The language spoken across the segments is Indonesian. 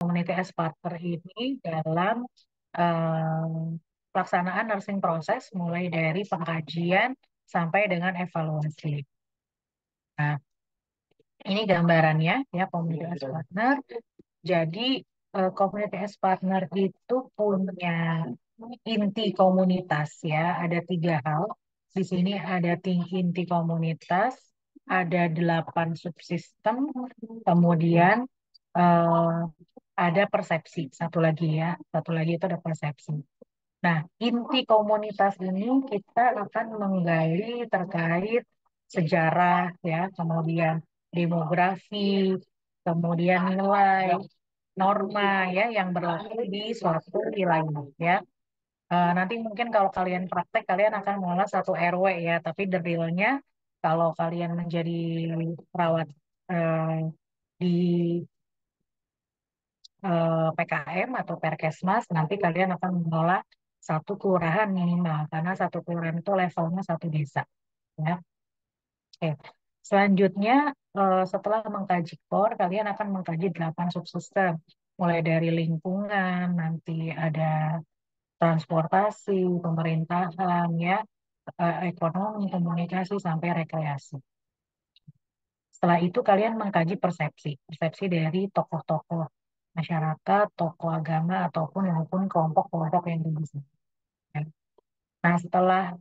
community as partner ini dalam eh, pelaksanaan nursing proses mulai dari pengkajian sampai dengan evaluasi. Nah, ini gambarannya ya community as partner. Jadi community as partner itu punya inti komunitas ya. Ada tiga hal. Di sini ada inti komunitas, ada 8 subsistem, kemudian eh, ada persepsi. Satu lagi ya, satu lagi itu ada persepsi. Nah, inti komunitas ini kita akan menggali terkait sejarah ya, kemudian demografi, kemudian nilai, norma ya yang berlaku di suatu wilayah ya. Nanti mungkin kalau kalian praktek kalian akan mengolah satu RW ya, tapi the realnya kalau kalian menjadi perawat eh, di PKM atau Perkesmas, nanti kalian akan mengelola satu kelurahan minimal, karena satu kelurahan itu levelnya satu desa. Ya. Oke. Selanjutnya, setelah mengkaji core, kalian akan mengkaji 8 subsistem. Mulai dari lingkungan, nanti ada transportasi, pemerintahan, ya, ekonomi, komunikasi, sampai rekreasi. Setelah itu kalian mengkaji persepsi, persepsi dari tokoh-tokoh masyarakat, tokoh agama, ataupun maupun kelompok-kelompok yang didesain. Nah, setelah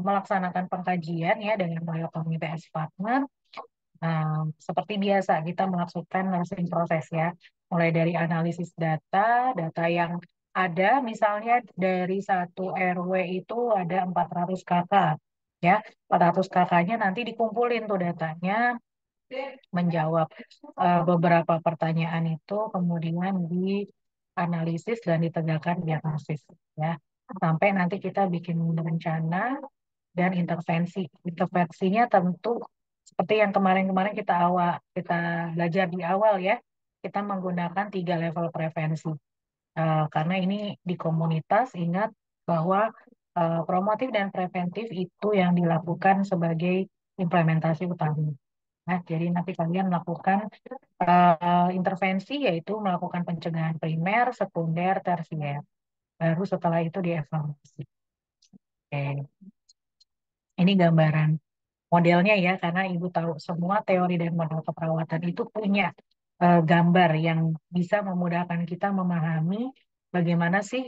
melaksanakan pengkajian ya dengan melalui komite as partner, seperti biasa kita melakukan nursing proses ya, mulai dari analisis data, data yang ada, misalnya dari satu RW itu ada 400 kakak, ya, 400 kakaknya nanti dikumpulin tuh datanya, menjawab beberapa pertanyaan itu, kemudian dianalisis dan ditegakkan diagnosis, ya, sampai nanti kita bikin rencana dan intervensi. Intervensinya tentu seperti yang kemarin-kemarin kita belajar di awal ya, kita menggunakan 3 level prevensi. Karena ini di komunitas ingat bahwa promotif dan preventif itu yang dilakukan sebagai implementasi utama. Nah, jadi nanti kalian melakukan intervensi yaitu melakukan pencegahan primer, sekunder, tersier. Baru setelah itu dievaluasi. Oke. Ini gambaran modelnya ya, karena Ibu tahu semua teori dan model keperawatan itu punya gambar yang bisa memudahkan kita memahami bagaimana sih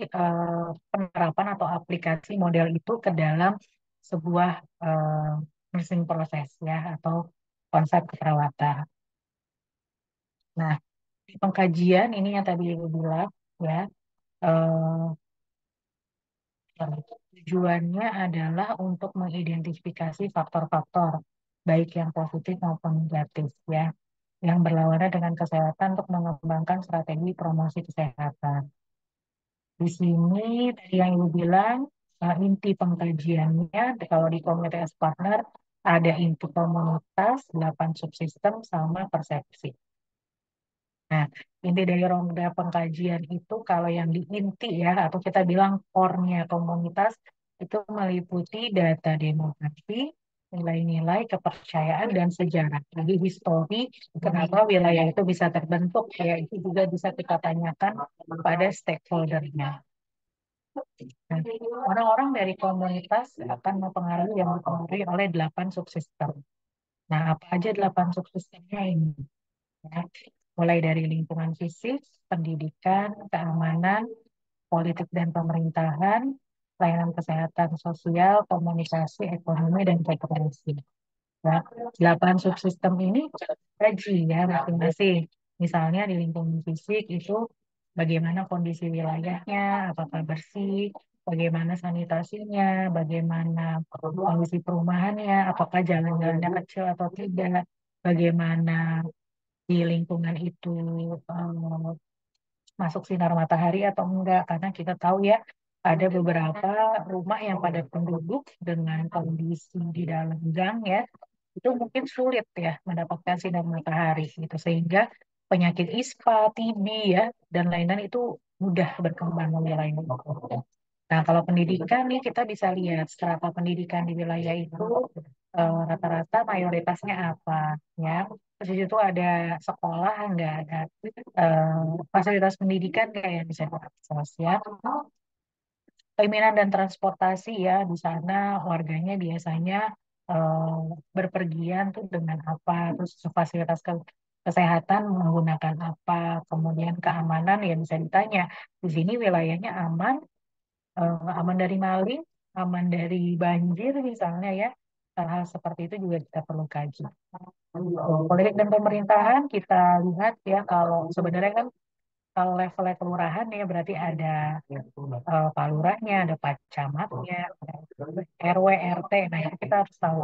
penerapan atau aplikasi model itu ke dalam sebuah nursing proses ya atau konsep keperawatan. Nah, di pengkajian ini yang tadi Ibu bilang ya, eh, tujuannya adalah untuk mengidentifikasi faktor-faktor baik yang positif maupun negatif ya, yang berlawanan dengan kesehatan untuk mengembangkan strategi promosi kesehatan. Di sini tadi yang Ibu bilang inti pengkajiannya kalau di komunitas partner ada inti komunitas, 8 subsistem sama persepsi. Nah, inti dari ronda pengkajian itu kalau yang di inti ya, atau kita bilang core-nya komunitas, itu meliputi data demografi, nilai-nilai kepercayaan dan sejarah. Jadi histori, kenapa wilayah itu bisa terbentuk, ya itu juga bisa kita tanyakan pada stakeholder-nya. Nah, orang-orang dari komunitas akan yang dipengaruhi oleh 8 subsistem. Nah, apa aja 8 subsistemnya ini? Ya, mulai dari lingkungan fisik, pendidikan, keamanan, politik dan pemerintahan, layanan kesehatan sosial, komunikasi, ekonomi, dan rekreasi. Ya, 8 subsistem ini kaji ya masing-masing. Misalnya di lingkungan fisik itu bagaimana kondisi wilayahnya, apakah bersih, bagaimana sanitasinya, bagaimana kondisi perumahannya, apakah jalan-jalannya kecil atau tidak, bagaimana di lingkungan itu eh, masuk sinar matahari atau enggak, karena kita tahu ya ada beberapa rumah yang padat penduduk dengan kondisi di dalam gang ya itu mungkin sulit ya mendapatkan sinar matahari gitu, sehingga penyakit ISPA, TB ya dan lain-lain itu mudah berkembang di wilayah itu. Nah, kalau pendidikan nih kita bisa lihat strata pendidikan di wilayah itu rata-rata mayoritasnya apa, ya. Terus di situ ada sekolah, nggak ada eh, fasilitas pendidikan kayak yang bisa diakses, ya. Keinginan dan transportasi ya di sana warganya biasanya eh, berpergian tuh dengan apa, terus fasilitas kesehatan menggunakan apa, kemudian keamanan ya bisa ditanya di sini wilayahnya aman, aman dari maling, aman dari banjir misalnya ya. Hal-hal seperti itu juga kita perlu kaji. Politik dan pemerintahan kita lihat ya kalau sebenarnya kan kalau levelnya kelurahan ya berarti ada Pak Lurahnya, ada Pak Camatnya, RW, RT. Nah itu kita harus tahu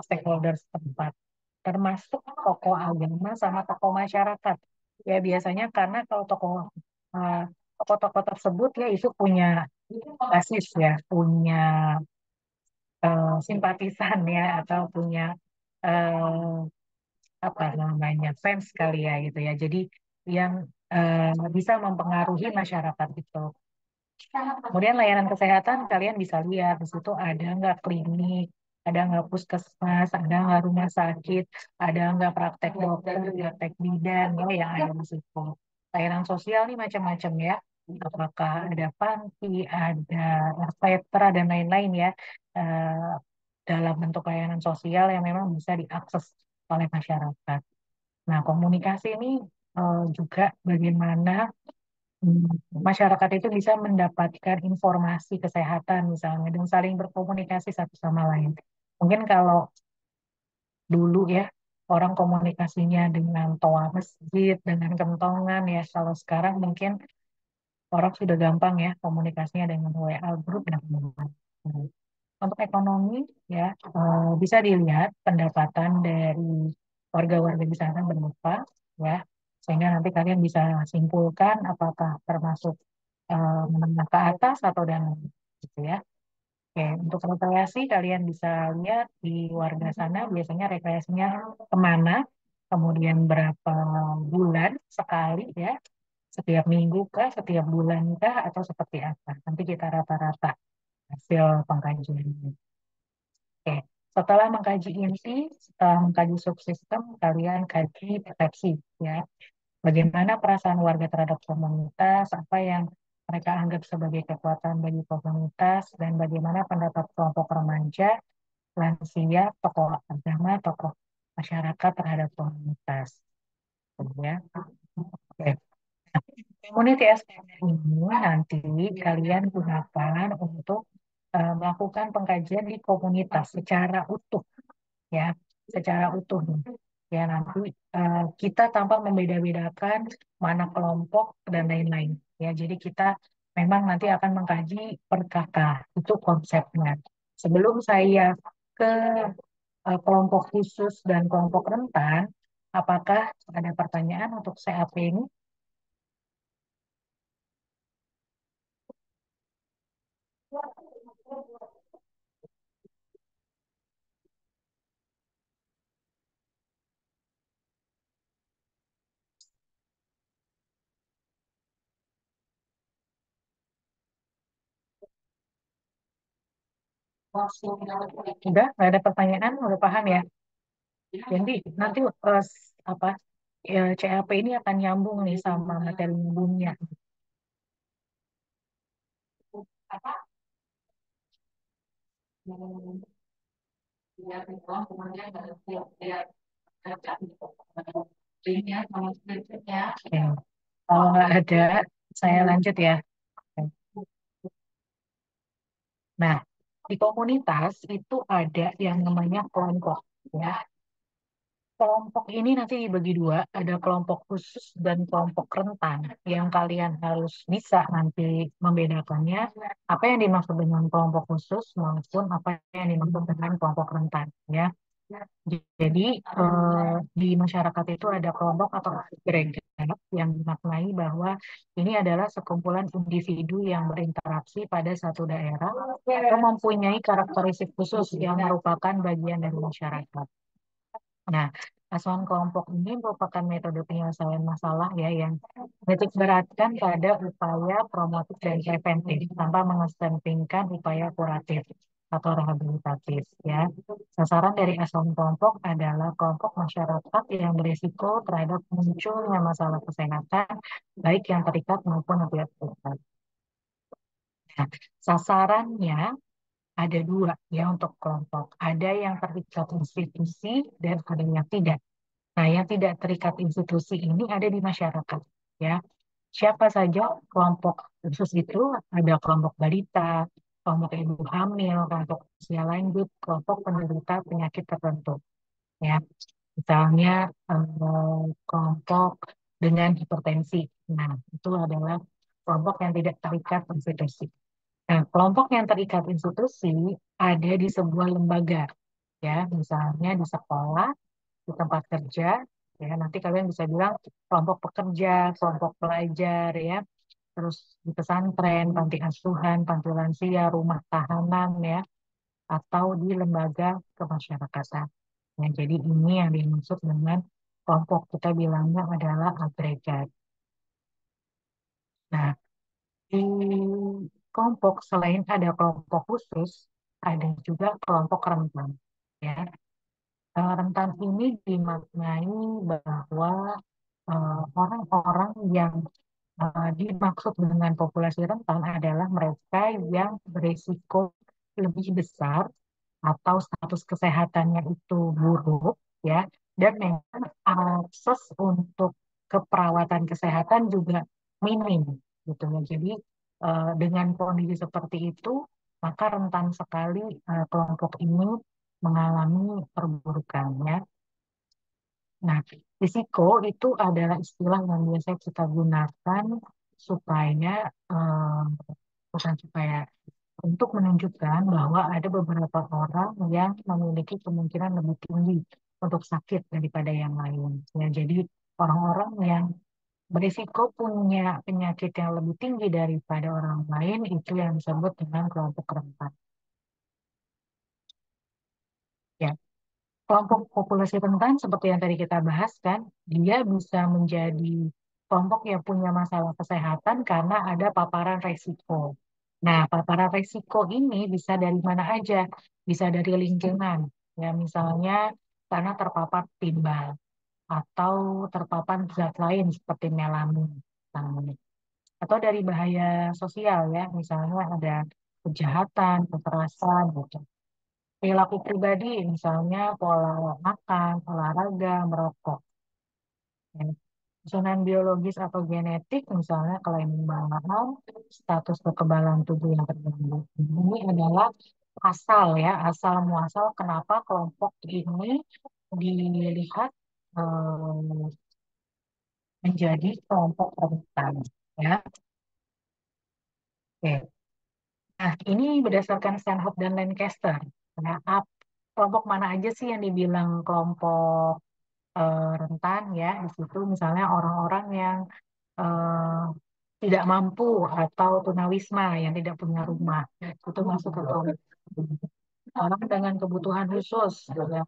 stakeholder setempat, termasuk tokoh agama sama tokoh masyarakat. Ya biasanya karena kalau eh, tokoh-tokoh tersebut ya itu punya basis ya, punya simpatisan ya atau punya eh, apa namanya fans kali ya gitu ya. Jadi yang bisa mempengaruhi masyarakat itu. Kemudian layanan kesehatan kalian bisa lihat di situ ada nggak klinik, ada nggak puskesmas, ada nggak rumah sakit, ada nggak praktek dokter, praktek bidan ya yang ada di situ. Layanan sosial nih macam-macam ya. Apakah ada panti, ada RT dan lain-lain ya. eh, dalam bentuk layanan sosial yang memang bisa diakses oleh masyarakat. Nah, komunikasi ini juga bagaimana masyarakat itu bisa mendapatkan informasi kesehatan misalnya dan saling berkomunikasi satu sama lain. Mungkin kalau dulu ya orang komunikasinya dengan toa masjid, dengan kentongan ya. Kalau sekarang mungkin orang sudah gampang ya komunikasinya dengan WA group dan lain-lain. Untuk ekonomi ya bisa dilihat pendapatan dari warga-warga di sana berapa ya sehingga nanti kalian bisa simpulkan apakah termasuk menengah ke atas atau dan gitu ya. Oke, untuk rekreasi kalian bisa lihat di warga sana biasanya rekreasinya kemana, kemudian berapa bulan sekali ya, setiap minggu kah, setiap bulan kah, atau seperti apa. Nanti kita rata-rata hasil pengkajian ini. Oke, setelah mengkaji inti, setelah mengkaji subsistem, kalian kaji persepsi ya. Bagaimana perasaan warga terhadap komunitas, apa yang mereka anggap sebagai kekuatan bagi komunitas, dan bagaimana pendapat kelompok remaja, lansia, tokoh agama, tokoh masyarakat terhadap komunitas. Ya. Oke. Community assessment ini nanti kalian gunakan untuk melakukan pengkajian di komunitas secara utuh ya, secara utuh nih. Ya nanti kita tanpa membeda-bedakan mana kelompok dan lain-lain. Ya, jadi kita memang nanti akan mengkaji per kakak itu konsepnya. Sebelum saya ke kelompok khusus dan kelompok rentan, apakah ada pertanyaan untuk CAP ini? Udah, nggak ada pertanyaan, udah paham ya? Jadi nanti apa CAP ini akan nyambung nih sama materi umumnya. Oke. Kalau nggak ada, saya lanjut ya. Nah, di komunitas itu ada yang namanya kelompok. Ya, kelompok ini nanti dibagi dua, ada kelompok khusus dan kelompok rentan. Yang kalian harus bisa nanti membedakannya, apa yang dimaksud dengan kelompok khusus maupun apa yang dimaksud dengan kelompok rentan. Ya, jadi di masyarakat itu ada kelompok atau agregat yang dimaknai bahwa ini adalah sekumpulan individu yang berinteraksi pada satu daerah atau mempunyai karakteristik khusus yang merupakan bagian dari masyarakat. Nah, Asuhan kelompok ini merupakan metode penyelesaian masalah ya yang menitik beratkan pada upaya promotif dan preventif tanpa mengesampingkan upaya kuratif atau rehabilitatif ya. Sasaran dari asuhan kelompok adalah kelompok masyarakat yang berisiko terhadap munculnya masalah kesehatan baik yang terikat maupun tidak terikat. Nah, sasarannya ada dua ya untuk kelompok. Ada yang terikat institusi dan ada yang tidak. Nah, yang tidak terikat institusi ini ada di masyarakat, ya. Siapa saja kelompok khusus itu? Ada kelompok balita, kelompok ibu hamil, kelompok usia lanjut, kelompok penderita penyakit tertentu, ya. Misalnya kelompok dengan hipertensi. Nah, itu adalah kelompok yang tidak terikat institusi. Nah, kelompok yang terikat institusi ada di sebuah lembaga, ya, misalnya di sekolah, di tempat kerja, ya nanti kalian bisa bilang kelompok pekerja, kelompok pelajar, ya, terus di pesantren, panti asuhan, panti lansia, rumah tahanan, ya, atau di lembaga kemasyarakatan. Ya, jadi ini yang dimaksud dengan kelompok kita bilangnya adalah agregat. Nah, di kelompok selain ada kelompok khusus, ada juga kelompok rentan. Ya, rentan ini dimaknai bahwa orang-orang yang dimaksud dengan populasi rentan adalah mereka yang berisiko lebih besar atau status kesehatannya itu buruk ya dan memang akses untuk keperawatan kesehatan juga minim gitu ya. Jadi dengan kondisi seperti itu maka rentan sekali kelompok ini mengalami perburukan ya. Nah, risiko itu adalah istilah yang biasa kita gunakan supaya eh, bukan supaya untuk menunjukkan bahwa ada beberapa orang yang memiliki kemungkinan lebih tinggi untuk sakit daripada yang lain. Ya, jadi orang-orang yang berisiko punya penyakit yang lebih tinggi daripada orang lain itu yang disebut dengan kelompok rentan. Ya, kelompok populasi rentan seperti yang tadi kita bahas kan, dia bisa menjadi kelompok yang punya masalah kesehatan karena ada paparan resiko. Nah, paparan resiko ini bisa dari mana aja, bisa dari lingkungan, ya misalnya karena terpapar timbal atau terpapar zat lain seperti melamin, misalnya. Atau dari bahaya sosial ya, misalnya ada kejahatan, kekerasan, gitu. Perilaku pribadi, misalnya pola makan, olahraga, merokok. Ya. Susunan biologis atau genetik, misalnya kelainan bawaan, status kekebalan tubuh yang terganggu. Ini adalah asal ya, asal muasal kenapa kelompok ini dilihat eh, menjadi kelompok rentan. Ya, oke. Nah, ini berdasarkan Stanhope dan Lancaster. Nah, kelompok mana aja sih yang dibilang kelompok rentan ya di situ misalnya orang-orang yang eh, tidak mampu atau tunawisma yang tidak punya rumah itu masuk ke kelompok orang dengan kebutuhan khusus ya.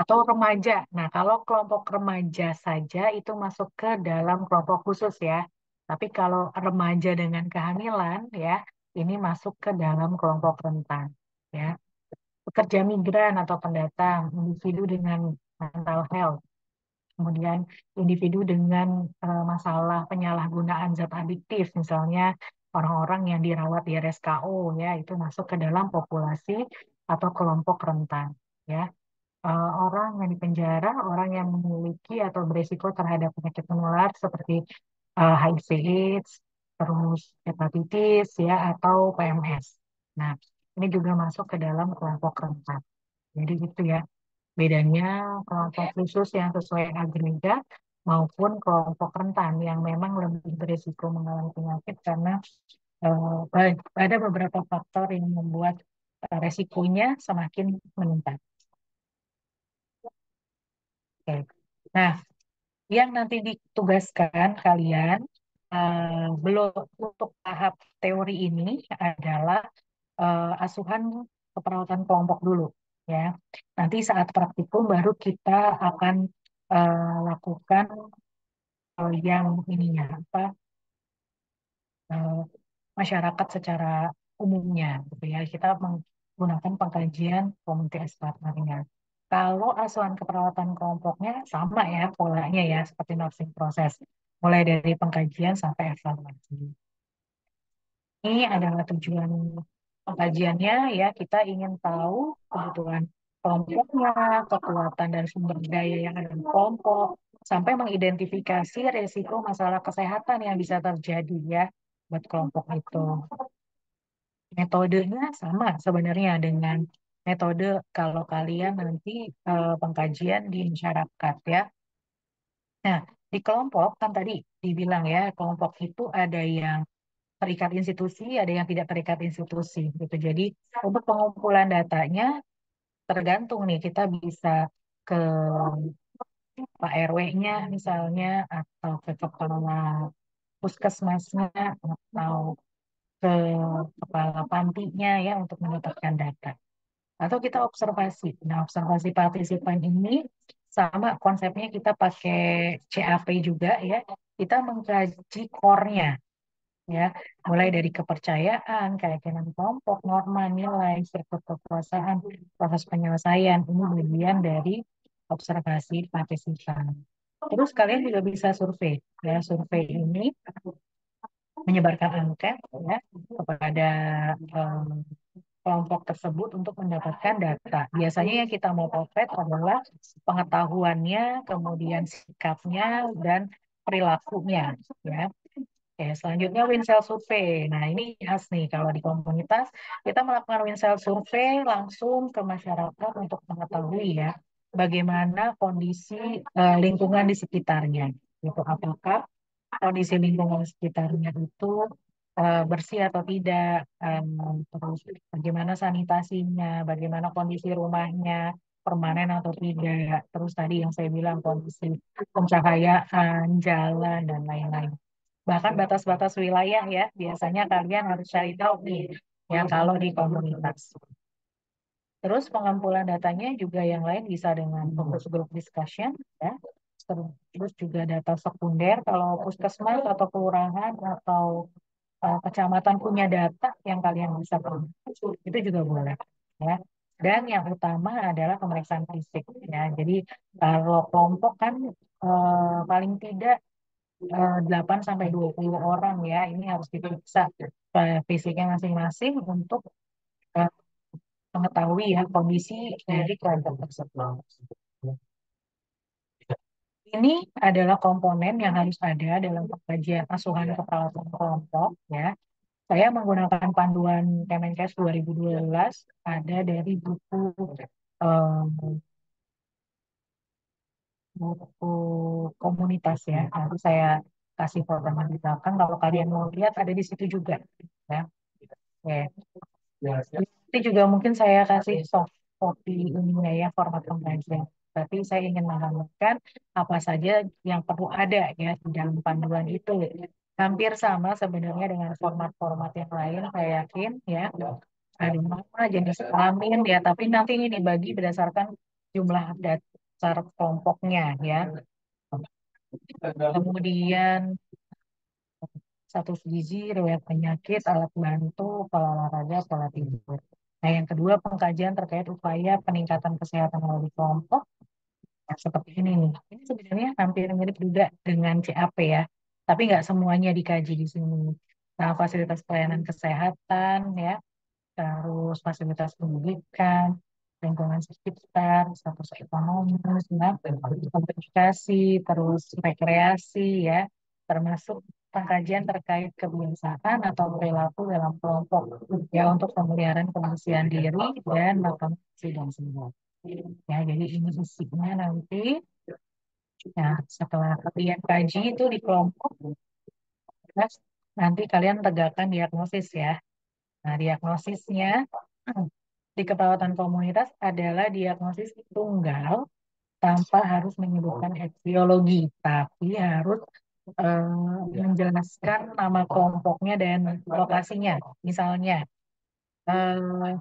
Atau remaja. Nah, kalau kelompok remaja saja itu masuk ke dalam kelompok khusus ya. Tapi kalau remaja dengan kehamilan ya ini masuk ke dalam kelompok rentan ya. Pekerja migran atau pendatang, individu dengan mental health. Kemudian individu dengan masalah penyalahgunaan zat adiktif, misalnya orang-orang yang dirawat di RSKO, ya itu masuk ke dalam populasi atau kelompok rentan. Ya, orang yang di penjara, orang yang memiliki atau beresiko terhadap penyakit menular seperti HIV/AIDS, terus hepatitis, ya atau PMS. Nah, ini juga masuk ke dalam kelompok rentan. Jadi itu ya. Bedanya kelompok khusus yang sesuai agregat maupun kelompok rentan yang memang lebih berisiko mengalami penyakit karena ada beberapa faktor yang membuat resikonya semakin meningkat. Oke. Nah, yang nanti ditugaskan kalian belum untuk tahap teori ini adalah asuhan keperawatan kelompok dulu. ya. Nanti saat praktikum baru kita akan lakukan yang ininya apa eh, masyarakat secara umumnya gitu ya. Kita menggunakan pengkajian community as partnernya. Kalau asuhan keperawatan kelompoknya sama ya polanya ya seperti nursing proses. Mulai dari pengkajian sampai evaluasi. Ini adalah tujuan pengkajiannya ya kita ingin tahu kebutuhan kelompoknya, kekuatan dan sumber daya yang ada di kelompok, sampai mengidentifikasi resiko masalah kesehatan yang bisa terjadi ya buat kelompok itu. Metodenya sama sebenarnya dengan metode kalau kalian nanti pengkajian di masyarakat ya. Nah, di kelompok kan tadi dibilang ya, kelompok itu ada yang terikat institusi, ada yang tidak terikat institusi gitu. Jadi untuk pengumpulan datanya tergantung nih kita bisa ke Pak RW-nya misalnya atau ke kepala puskesmasnya atau ke kepala pantinya ya untuk mendapatkan data. Atau kita observasi. Nah, observasi partisipan ini sama konsepnya kita pakai CAP juga ya. Kita mengkaji core-nya ya, mulai dari kepercayaan, keyakinan kelompok, norma, nilai, struktur kekuasaan, proses penyelesaian. Ini bagian dari observasi partisipan. Terus kalian juga bisa survei. Ya, survei ini menyebarkan angket ya kepada em, kelompok tersebut untuk mendapatkan data. Biasanya yang kita mau potret adalah pengetahuannya, kemudian sikapnya, dan perilakunya. Ya. Oke, selanjutnya Winsel Survey. Nah, ini khas nih kalau di komunitas kita melakukan Winsel Survey langsung ke masyarakat untuk mengetahui ya bagaimana kondisi lingkungan di sekitarnya. Gitu. Apakah kondisi lingkungan sekitarnya itu bersih atau tidak, terus bagaimana sanitasinya, bagaimana kondisi rumahnya, permanen atau tidak, terus tadi yang saya bilang kondisi pencahayaan, jalan, dan lain-lain. Bahkan batas-batas wilayah ya, biasanya kalian harus cari tahu nih, ya kalau di komunitas. Terus pengumpulan datanya juga yang lain bisa dengan focus group discussion, ya. Terus juga data sekunder kalau puskesmas atau kelurahan atau kecamatan punya data yang kalian bisa peroleh, itu juga boleh, ya. Dan yang utama adalah pemeriksaan fisik, ya. Jadi kalau kelompok kan paling tidak 8 sampai 20 orang ya, ini harus diperiksa fisiknya masing-masing untuk eh, mengetahui ya kondisi dari kelompok tersebut. Ini adalah komponen yang harus ada dalam pengkajian asuhan keperawatan kelompok ya. Saya menggunakan panduan Kemenkes 2012 ada dari eh, buku komunitas ya. Nanti saya kasih potongan di belakang kalau kalian mau lihat ada di situ juga ya. Oke. Nanti juga mungkin saya kasih soft copy ininya ya format pembelajaran. Tapi saya ingin menambahkan apa saja yang perlu ada ya di dalam panduan itu. Hampir sama sebenarnya dengan format-format yang lain, saya yakin ya. Ada nama, jenis kelamin ya, tapi nanti ini dibagi berdasarkan jumlah dasar kelompoknya ya. Kemudian status gizi, riwayat penyakit, alat bantu, pola olahraga, pola tidur. Nah, yang kedua pengkajian terkait upaya peningkatan kesehatan melalui kelompok. Nah, seperti ini nih. Ini sebenarnya hampir mirip juga dengan CAP ya, tapi nggak semuanya dikaji di sini. Nah, fasilitas pelayanan kesehatan ya, terus fasilitas pendidikan, lingkungan sekitar, status ekonomi, nah, komunikasi, terus rekreasi ya, termasuk pengkajian terkait kebiasaan atau perilaku dalam kelompok ya untuk pemeliharaan kebersihan diri dan melakukan dan semua. Ya, jadi ini isinya nanti. Nah, setelah kalian kaji itu di kelompok, terus nanti kalian tegakkan diagnosis ya. Nah, diagnosisnya di keperawatan komunitas adalah diagnosis tunggal tanpa harus menyebutkan etiologi, tapi harus menjelaskan nama kelompoknya dan lokasinya. Misalnya, eh,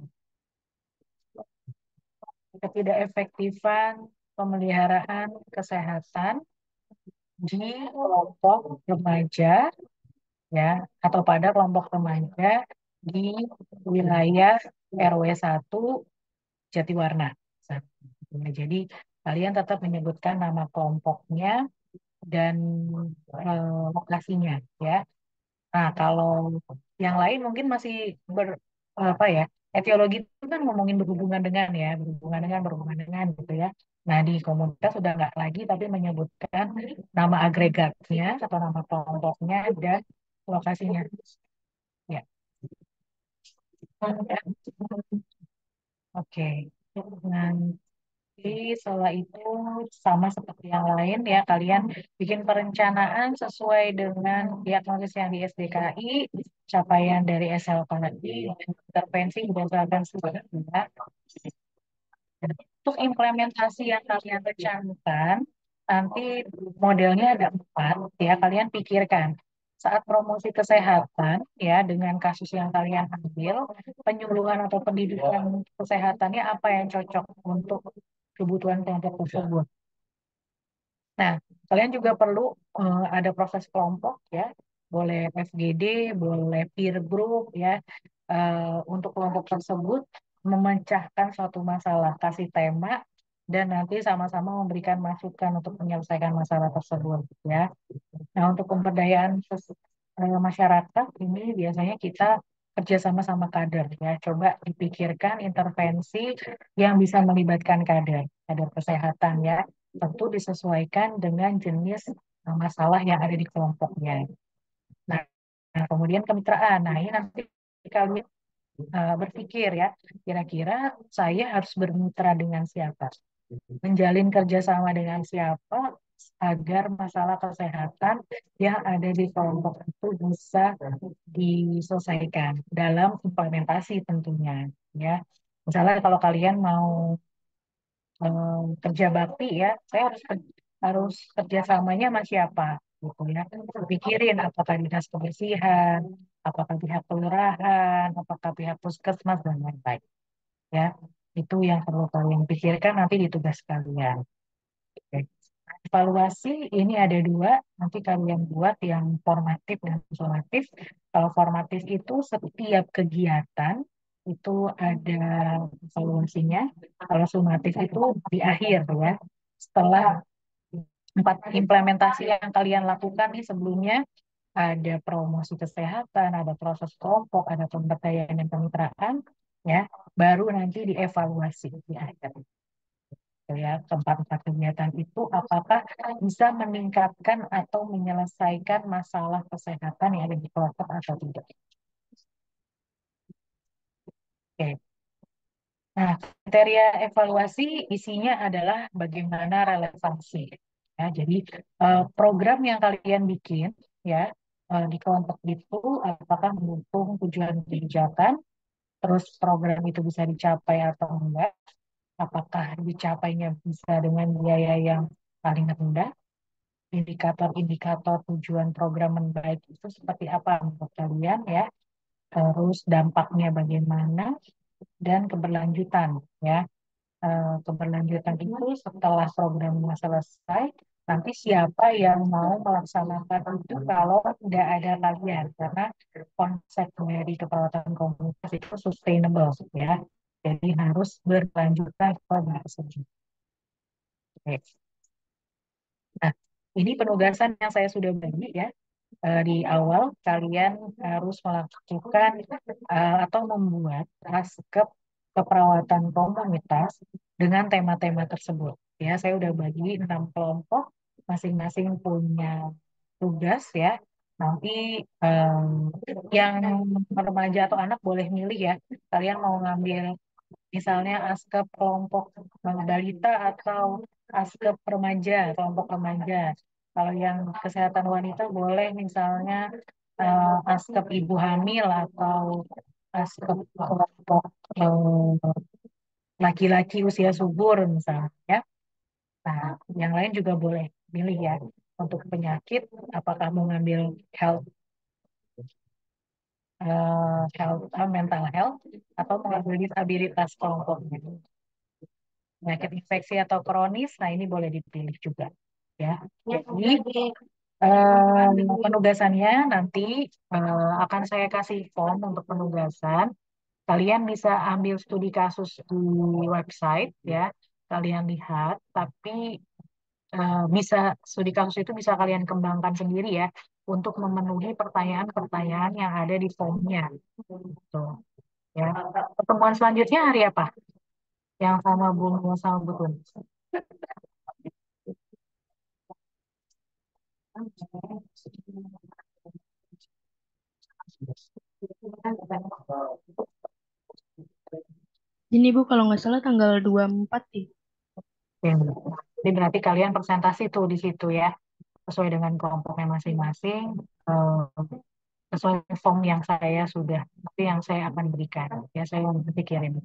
ketidakefektifan pemeliharaan kesehatan di kelompok remaja ya atau pada kelompok remaja di wilayah RW 1 Jatiwarna. Nah, jadi kalian tetap menyebutkan nama kelompoknya dan lokasinya ya. Nah, kalau yang lain mungkin masih ber apa ya? Etiologi itu kan ngomongin berhubungan dengan ya, berhubungan dengan gitu ya. Nah, di komunitas sudah nggak lagi tapi menyebutkan nama agregatnya atau nama kelompoknya dan lokasinya. Ya. Oke. Nanti setelah itu sama seperti yang lain ya, kalian bikin perencanaan sesuai dengan diagnosis yang di SDKI, capaian dari SLKI, intervensi berdasarkan studi ya. Untuk implementasi yang kalian rencanakan, nanti modelnya ada 4 ya, kalian pikirkan. Saat promosi kesehatan ya, dengan kasus yang kalian ambil, penyuluhan atau pendidikan kesehatannya apa yang cocok untuk kebutuhan kelompok tersebut. Nah, kalian juga perlu ada proses kelompok ya, boleh FGD, boleh peer group ya, untuk kelompok tersebut memecahkan suatu masalah, kasih tema, dan nanti sama-sama memberikan masukan untuk menyelesaikan masalah tersebut ya. Nah, untuk pemberdayaan masyarakat ini biasanya kita kerjasama sama kader ya. Coba dipikirkan intervensi yang bisa melibatkan kader, kader kesehatan ya. Tentu disesuaikan dengan jenis masalah yang ada di kelompoknya. Nah, kemudian kemitraan. Nah, ini nanti kalian berpikir ya, kira-kira saya harus bermitra dengan siapa? Menjalin kerjasama dengan siapa agar masalah kesehatan yang ada di kelompok itu bisa diselesaikan dalam implementasi tentunya ya. Misalnya kalau kalian mau kerja bakti ya, saya harus kerjasamanya sama siapa gitu ya. Pikirin apakah dinas kebersihan, apakah pihak kelurahan, apakah pihak puskesmas dan lain-lain ya. Itu yang perlu kalian pikirkan nanti di tugas kalian. Oke. Evaluasi ini ada 2, nanti kalian buat yang formatif dan sumatif. Kalau formatif itu setiap kegiatan itu ada evaluasinya. Kalau sumatif itu di akhir ya. Setelah 4 implementasi yang kalian lakukan nih sebelumnya, ada promosi kesehatan, ada proses kelompok, ada pemberdayaan dan kemitraan, ya, baru nanti dievaluasi di akhir ya. Tempat-tempat kegiatan itu apakah bisa meningkatkan atau menyelesaikan masalah kesehatan yang ada di kelompok atau tidak. Oke. Nah, kriteria evaluasi isinya adalah bagaimana relevansi. Ya, jadi program yang kalian bikin ya di kelompok itu apakah mendukung tujuan kebijakan, terus program itu bisa dicapai atau enggak, apakah dicapainya bisa dengan biaya yang paling rendah, indikator-indikator tujuan program yang baik itu seperti apa menurut kalian ya, terus dampaknya bagaimana, dan keberlanjutan ya. Keberlanjutan itu setelah programnya selesai, nanti siapa yang mau melaksanakan itu kalau tidak ada kalian, karena konsep dari keperawatan komunitas itu sustainable ya, jadi harus berlanjutan ke tersebut. Oke. Nah, ini penugasan yang saya sudah bagi ya. Di awal kalian harus melakukan atau membuat naskah keperawatan komunitas dengan tema-tema tersebut. Ya, saya udah bagi 6 kelompok, masing-masing punya tugas ya. Nanti em, yang remaja atau anak boleh milih ya. Kalian mau ngambil misalnya askep kelompok balita atau askep remaja, kelompok remaja. Kalau yang kesehatan wanita boleh misalnya askep ibu hamil atau askep kelompok laki-laki usia subur misalnya ya. Nah, yang lain juga boleh pilih ya. Untuk penyakit, apakah mau ngambil health, mental health, atau mengambil disabilitas kelompoknya. penyakit infeksi atau kronis, nah ini boleh dipilih juga. Ya, jadi penugasannya nanti akan saya kasih form untuk penugasan. Kalian bisa ambil studi kasus di website ya, kalian lihat, tapi bisa studi kasus itu bisa kalian kembangkan sendiri ya untuk memenuhi pertanyaan-pertanyaan yang ada di formnya. Gitu, ya. Pertemuan selanjutnya hari apa? Yang sama Bu Nurul sama Bu Tun. Ini Bu, kalau nggak salah tanggal 24 ya. Oke. Jadi berarti kalian presentasi tuh di situ ya, sesuai dengan kelompoknya masing-masing, sesuai form yang saya sudah, nanti yang saya akan berikan. Ya, saya nanti kirim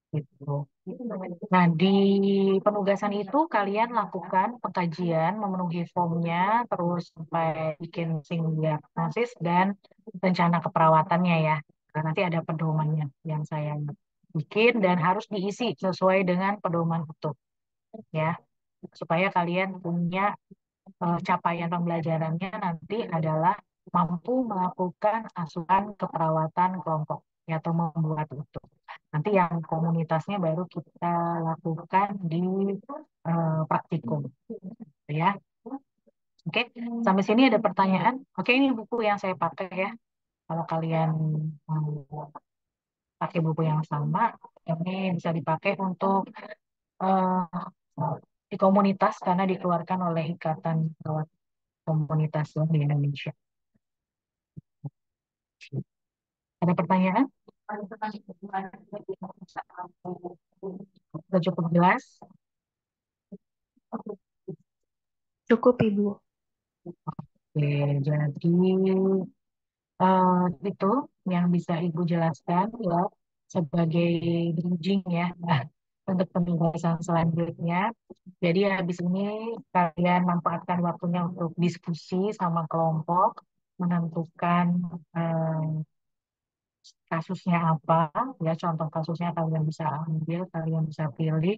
gitu. Nah, di penugasan itu kalian lakukan pengkajian, memenuhi formnya, terus sampai bikin diagnosis dan rencana keperawatannya ya. Nah, nanti ada pedomannya yang saya bikin dan harus diisi sesuai dengan pedoman itu ya, supaya kalian punya capaian pembelajarannya nanti adalah mampu melakukan asuhan keperawatan kelompok ya, atau membuat itu. Nanti yang komunitasnya baru kita lakukan di praktikum, ya. Oke, sampai sini ada pertanyaan. Oke, ini buku yang saya pakai ya. Kalau kalian mau pakai buku yang sama, ini bisa dipakai untuk eh, di komunitas karena dikeluarkan oleh Ikatan Perawat Komunitas di Indonesia. Ada pertanyaan? Sudah cukup jelas? Cukup Ibu. Oke, jadi eh, itu yang bisa Ibu jelaskan ya sebagai bridging ya untuk pembahasan selanjutnya. Jadi habis ini kalian manfaatkan waktunya untuk diskusi sama kelompok, menentukan eh, kasusnya apa, ya contoh kasusnya kalian bisa ambil, kalian bisa pilih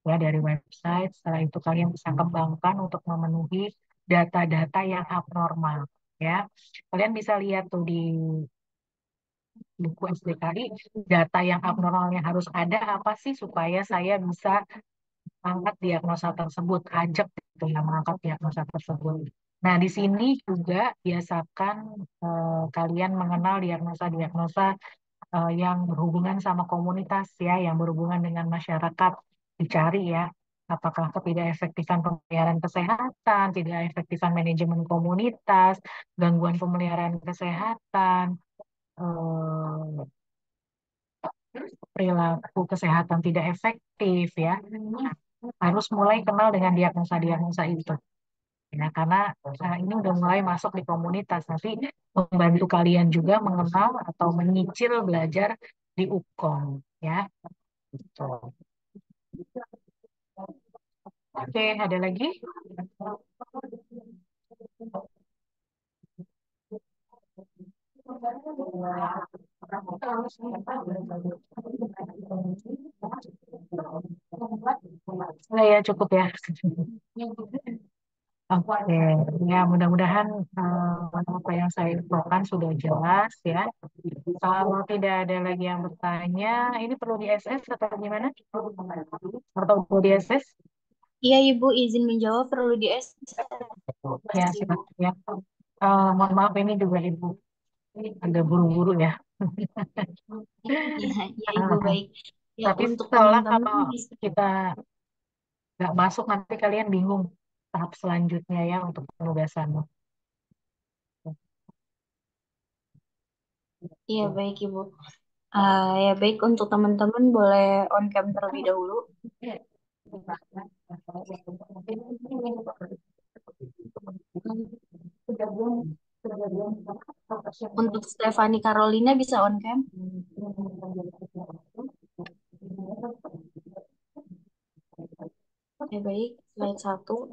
ya dari website. Setelah itu kalian bisa kembangkan untuk memenuhi data-data yang abnormal ya. Kalian bisa lihat tuh di buku SDKI data yang abnormalnya harus ada apa sih supaya saya bisa angkat diagnosa tersebut, ajak gitu ya mengangkat diagnosa tersebut. Nah, di sini juga biasakan kalian mengenal diagnosa-diagnosa yang berhubungan sama komunitas ya, yang berhubungan dengan masyarakat, dicari ya. Apakah ketidakefektifan pemeliharaan kesehatan, tidak efektifan manajemen komunitas, gangguan pemeliharaan kesehatan, eh, perilaku kesehatan tidak efektif ya. Harus mulai kenal dengan diagnosa-diagnosa itu. Ya, karena ini udah mulai masuk di komunitas, nanti membantu kalian juga mengenal atau menyicil belajar di UKOM ya. Gitu. Oke, ada lagi? Nah, ya cukup ya. Oke, ya mudah-mudahan apa yang saya infokan sudah jelas ya. Kalau tidak ada lagi yang bertanya, ini perlu di SS atau gimana? Atau perlu di SS? Iya Ibu, izin menjawab perlu di Ya, Ibu. silakan ya. Mohon maaf ini juga Ibu agak buru-buru ya. Iya, iya Ibu Ah, baik. Ya tapi untuk seolah teman-teman kalau bisa. kita nggak masuk nanti kalian bingung tahap selanjutnya ya untuk penugasanmu. Iya baik Ibu. Ya baik untuk teman-teman boleh on cam terlebih dahulu. Untuk Stefani Carolina bisa on cam. Ya baik, slide satu.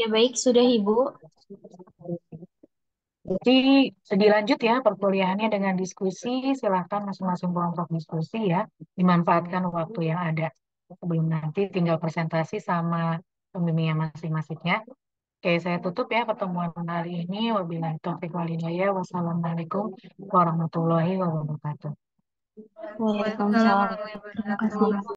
Ya baik, sudah Ibu. Nanti dilanjut ya perkuliahannya dengan diskusi. Silakan masing-masing kelompok diskusi ya. Dimanfaatkan waktu yang ada. Sebelum nanti tinggal presentasi sama pembimbingnya masing-masingnya. Oke, saya tutup ya pertemuan hari ini. Wabillahi taufiq wal hidayah. Wassalamualaikum warahmatullahi wabarakatuh. Waalaikumsalam. Terima kasih.